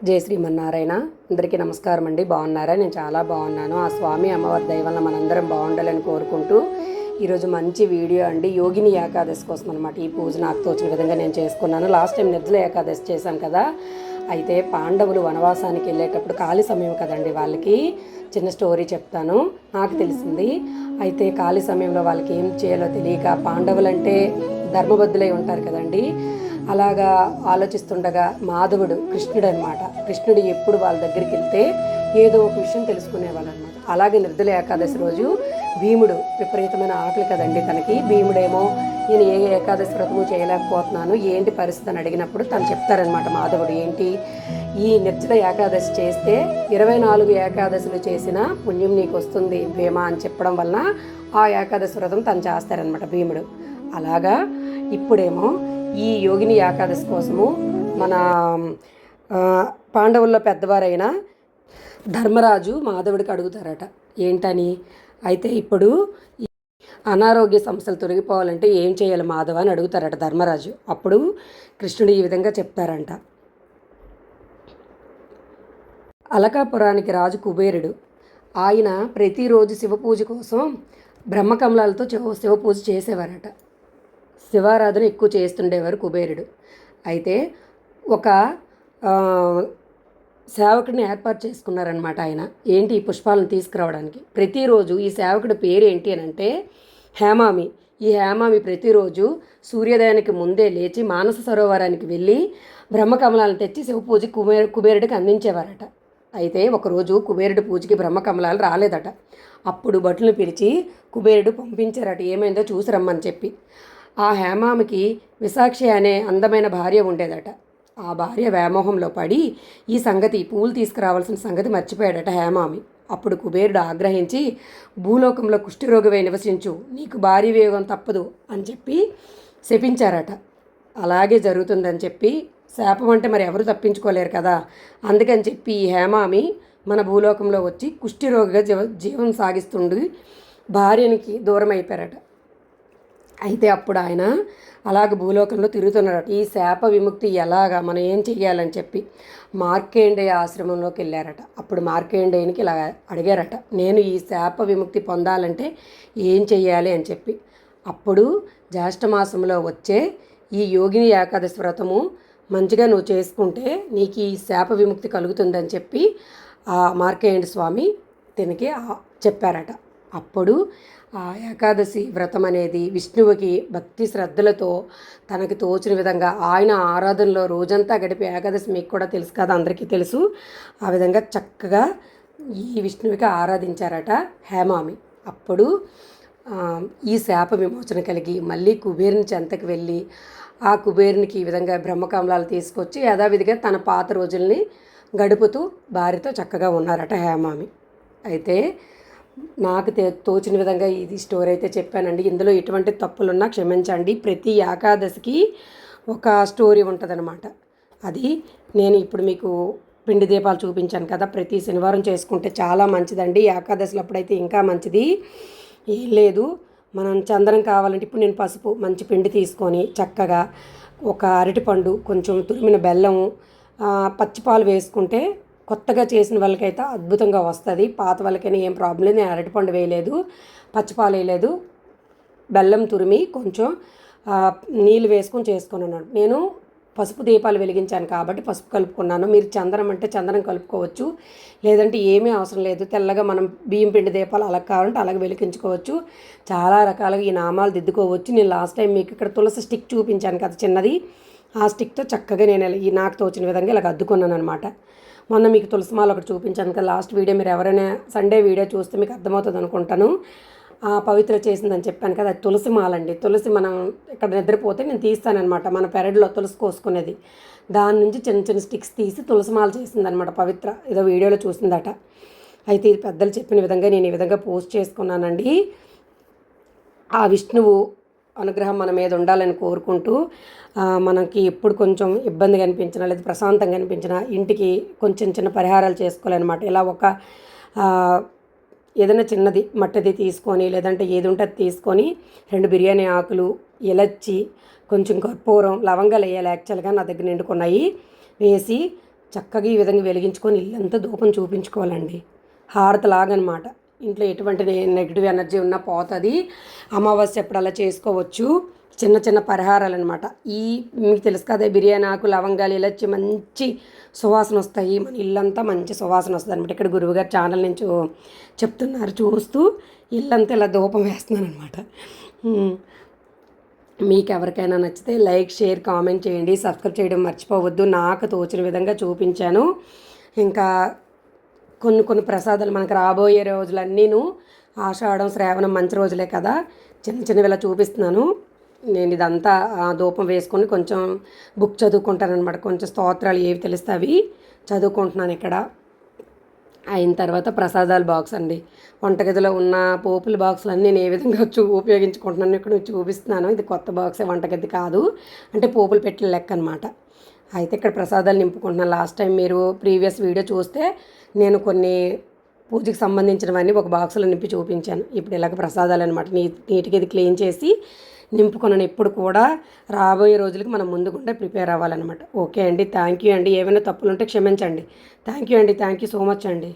జై శ్రీమన్నారాయణ. అందరికీ నమస్కారం అండి. బాగున్నారా? నేను చాలా బాగున్నాను. ఆ స్వామి అమ్మవారి దయ వల్ల మనందరం బాగుండాలని కోరుకుంటూ ఈరోజు మంచి వీడియో అండి. యోగిని ఏకాదశి కోసం అనమాట. ఈ పూజ నాకు తోచిన విధంగా నేను చేసుకున్నాను. లాస్ట్ టైం నిర్జల ఏకాదశి చేశాం కదా. అయితే పాండవులు వనవాసానికి వెళ్ళేటప్పుడు ఖాళీ సమయం కదండి, వాళ్ళకి చిన్న స్టోరీ చెప్తాను. నాకు తెలిసింది. అయితే ఖాళీ సమయంలో వాళ్ళకి ఏం చేయాలో తెలియక, పాండవులంటే ధర్మబద్ధులై ఉంటారు కదండి, అలాగా ఆలోచిస్తుండగా మాధవుడు కృష్ణుడు అనమాట. కృష్ణుడు ఎప్పుడు వాళ్ళ దగ్గరికి వెళ్తే ఏదో ఒక విషయం తెలుసుకునేవాళ్ళు అనమాట. అలాగే నిర్జల ఏకాదశి రోజు భీముడు విపరీతమైన ఆకలి కదండి తనకి. భీముడేమో నేను ఏ ఏకాదశి వ్రతము చేయలేకపోతున్నాను, ఏంటి పరిస్థితి అని అడిగినప్పుడు తను చెప్తారనమాట మాధవుడు. ఏంటి, ఈ నిర్జల ఏకాదశి చేస్తే 24 ఏకాదశులు చేసిన పుణ్యం నీకు వస్తుంది భీమా అని చెప్పడం వలన ఆ ఏకాదశి వ్రతం తను చేస్తారనమాట భీముడు. అలాగా ఇప్పుడేమో ఈ యోగిని ఏకాదశి కోసము మన పాండవుల్లో పెద్దవారైన ధర్మరాజు మాధవుడికి అడుగుతారట ఏంటని. అయితే ఇప్పుడు అనారోగ్య సమస్యలు తొలగిపోవాలంటే ఏం చేయాలి మాధవ అని అడుగుతారట ధర్మరాజు. అప్పుడు కృష్ణుడు ఈ విధంగా చెప్తారంట. అలకాపురానికి రాజు కుబేరుడు. ఆయన ప్రతిరోజు శివపూజ కోసం బ్రహ్మకమలాలతో శివపూజ చేసేవారట. శివారాధన ఎక్కువ చేస్తుండేవారు కుబేరుడు. అయితే ఒక సేవకుడిని ఏర్పాటు చేసుకున్నారనమాట ఆయన. ఏంటి, ఈ పుష్పాలను తీసుకురావడానికి. ప్రతిరోజు ఈ సేవకుడి పేరు ఏంటి అని అంటే హేమామి. ఈ హేమామి ప్రతిరోజు సూర్యోదయానికి ముందే లేచి మానస సరోవరానికి వెళ్ళి బ్రహ్మకమలాలను తెచ్చి శివపూజ కుబేరుడికి అందించేవారట. అయితే ఒకరోజు కుబేరుడి పూజకి బ్రహ్మకమలాలు రాలేదట. అప్పుడు భటులను పిలిచి కుబేరుడు పంపించారట, ఏమైందో చూసి రమ్మని చెప్పి. ఆ హేమామికి విశాక్షి అనే అందమైన భార్య ఉండేదట. ఆ భార్య వ్యామోహంలో పడి ఈ పువ్వులు తీసుకురావాల్సిన సంగతి మర్చిపోయాడట హేమామి. అప్పుడు కుబేరుడు ఆగ్రహించి, భూలోకంలో కుష్ఠరోగివై నివసించు, నీకు భార్య వియోగం తప్పదు అని చెప్పి శపించారట. అలాగే జరుగుతుందని చెప్పి, శాపం అంటే మరి ఎవరు తప్పించుకోలేరు కదా, అందుకని చెప్పి ఈ హేమామి మన భూలోకంలో వచ్చి కుష్ఠరోగిగా జీవనం సాగిస్తుండి భార్యనికి దూరం అయిపోయారట. అయితే అప్పుడు ఆయన అలాగ భూలోకంలో తిరుగుతున్నారట. ఈ శాప విముక్తి ఎలాగా, మనం ఏం చెయ్యాలని చెప్పి మార్కండేయ ఆశ్రమంలోకి వెళ్ళారట. అప్పుడు మార్కండేయునికి ఇలా అడిగారట, నేను ఈ శాప విముక్తి పొందాలంటే ఏం చెయ్యాలి అని చెప్పి. అప్పుడు జ్యేష్ఠమాసంలో వచ్చే ఈ యోగిని ఏకాదశి వ్రతము మంచిగా నువ్వు చేసుకుంటే నీకు ఈ శాప విముక్తి కలుగుతుందని చెప్పి ఆ మార్కండేయ స్వామి దీనికి చెప్పారట. అప్పుడు ఆ ఏకాదశి వ్రతం అనేది విష్ణువుకి భక్తి శ్రద్ధలతో తనకి తోచిన విధంగా ఆయన ఆరాధనలో రోజంతా గడిపే ఏకాదశి మీకు కూడా తెలుసు కదా, అందరికీ తెలుసు. ఆ విధంగా చక్కగా ఈ విష్ణువుకి ఆరాధించారట హేమామి. అప్పుడు ఈ శాప విమోచన కలిగి మళ్ళీ కుబేరుని చెంతకి వెళ్ళి ఆ కుబేరునికి ఈ విధంగా బ్రహ్మకమలాలు తీసుకొచ్చి యథావిధిగా తన పాత రోజుల్ని గడుపుతూ భార్యతో చక్కగా ఉన్నారట హేమామి. అయితే నాకు తోచిన విధంగా ఇది స్టోరీ అయితే చెప్పానండి. ఇందులో ఎటువంటి తప్పులున్నా క్షమించండి. ప్రతి ఏకాదశికి ఒక స్టోరీ ఉంటుందన్నమాట. అది నేను ఇప్పుడు మీకు పిండి దీపాలు చూపించాను కదా, ప్రతి శనివారం చేసుకుంటే చాలా మంచిదండి. ఏకాదశిలో అప్పుడైతే ఇంకా మంచిది. ఏం లేదు, మనం చందనం కావాలంటే ఇప్పుడు నేను పసుపు మంచి పిండి తీసుకొని చక్కగా ఒక అరటిపండు, కొంచెం తురిమిన బెల్లము, పచ్చిపాలు వేసుకుంటే కొత్తగా చేసిన వాళ్ళకైతే అద్భుతంగా వస్తుంది. పాత వాళ్ళకైనా ఏం ప్రాబ్లం లేదు. నేను అరటిపండు వేయలేదు, పచ్చిపాలు వేయలేదు, బెల్లం తురిమి కొంచెం నీళ్ళు వేసుకొని చేసుకున్నాను. నేను పసుపు దీపాలు వెలిగించాను కాబట్టి పసుపు కలుపుకున్నాను. మీరు చందనం అంటే చందనం కలుపుకోవచ్చు, లేదంటే ఏమీ అవసరం లేదు. తెల్లగా మనం బియ్యం పిండి దీపాలు అలా కావాలంటే అలాగే వెలిగించుకోవచ్చు. చాలా రకాలుగా ఈ నామాలు దిద్దుకోవచ్చు. నేను లాస్ట్ టైం మీకు ఇక్కడ తులసి స్టిక్ చూపించాను కదా చిన్నది, ఆ స్టిక్తో చక్కగా నేను ఈ నాకు తోచిన విధంగా ఇలా అద్దుకున్నాను అనమాట. మొన్న మీకు తులసిమాల ఒకటి చూపించాను కదా లాస్ట్ వీడియో, మీరు ఎవరైనా సండే వీడియో చూస్తే మీకు అర్థమవుతుంది అనుకుంటాను. పవిత్ర చేసిందని చెప్పాను కదా, అది తులసిమాల అండి. తులసి మనం ఇక్కడ నిద్రపోతే నేను తీస్తానమాట, మన పెరడులో తులసి కోసుకునేది, దాని నుంచి చిన్న చిన్న స్టిక్స్ తీసి తులసిమాల చేసిందనమాట పవిత్ర. ఏదో వీడియోలో చూసిందట. అయితే ఇది పెద్దలు చెప్పిన విధంగా నేను ఈ విధంగా పోస్ట్ చేసుకున్నానండి. ఆ విష్ణువు అనుగ్రహం మన మీద ఉండాలని కోరుకుంటూ, మనకి ఎప్పుడు కొంచెం ఇబ్బందిగా అనిపించినా లేదా ప్రశాంతంగా అనిపించినా ఇంటికి కొంచెం చిన్న పరిహారాలు చేసుకోవాలన్నమాట. ఇలా ఒక ఏదైనా చిన్నది మట్టిది తీసుకొని, లేదంటే ఏది ఉంటే అది తీసుకొని 2 బిర్యానీ ఆకులు, ఇలచ్చి, కొంచెం కర్పూరం, లవంగాలు వేయాలి. యాక్చువల్గా నా దగ్గర నిండుకున్నాయి వేసి చక్కగా ఈ విధంగా వెలిగించుకొని ఇల్లంతా ధూపం చూపించుకోవాలండి. హారతలాగనమాట. ఇంట్లో ఎటువంటి నెగిటివ్ ఎనర్జీ ఉన్నా పోతుంది. అమావాస్య ఎప్పుడు అలా చేసుకోవచ్చు. చిన్న చిన్న పరిహారాలన్నమాట. మీకు తెలుసు కదా, బిర్యానీ ఆకు, లవంగాలు, ఇలాచి మంచి సువాసన వస్తాయి. మన ఇల్లంతా మంచి సువాసన వస్తుంది అనమాట. ఇక్కడ గురువుగారు ఛానల్ నుంచి చెప్తున్నారు, చూస్తూ ఇల్లంతా ఇలా ధూపం వేస్తున్నాను అనమాట. మీకు ఎవరికైనా నచ్చితే లైక్, షేర్, కామెంట్ చేయండి. సబ్స్క్రైబ్ చేయడం మర్చిపోవద్దు. నాకు తోచిన విధంగా చూపించాను. ఇంకా కొన్ని ప్రసాదాలు మనకు రాబోయే రోజులన్నీను ఆషాఢం, శ్రావణం మంచి రోజులే కదా, చిన్నవి ఇలా చూపిస్తున్నాను. నేను ఇదంతా ధూపం వేసుకొని కొంచెం బుక్ చదువుకుంటాను అనమాట. కొంచెం స్తోత్రాలు ఏవి తెలిస్తే అవి చదువుకుంటున్నాను ఇక్కడ. అయిన తర్వాత ప్రసాదాల బాక్స్ అండి. వంటగదిలో ఉన్న పోపుల బాక్సులన్నీ నేను ఏ విధంగా ఉపయోగించుకుంటున్నాను ఇక్కడ చూపిస్తున్నాను. ఇది కొత్త బాక్సే, వంటగది కాదు, అంటే పోపులు పెట్టిన లెక్క అనమాట. అయితే ఇక్కడ ప్రసాదాలు నింపుకుంటున్నాను. లాస్ట్ టైం మీరు ప్రీవియస్ వీడియో చూస్తే నేను కొన్ని పూజకి సంబంధించినవన్నీ ఒక బాక్సులో నింపి చూపించాను. ఇప్పుడు ఇలాగ ప్రసాదాలు అనమాట. నీట్గా ఇది క్లీన్ చేసి నింపుకున్నాను. ఎప్పుడు కూడా రాబోయే రోజులకి మనం ముందుకుంటే ప్రిపేర్ అవ్వాలన్నమాట. ఓకే అండి, థ్యాంక్ యూ అండి. ఏమైనా తప్పులు ఉంటే క్షమించండి. థ్యాంక్ యూ అండి, థ్యాంక్ యూ సో మచ్ అండి.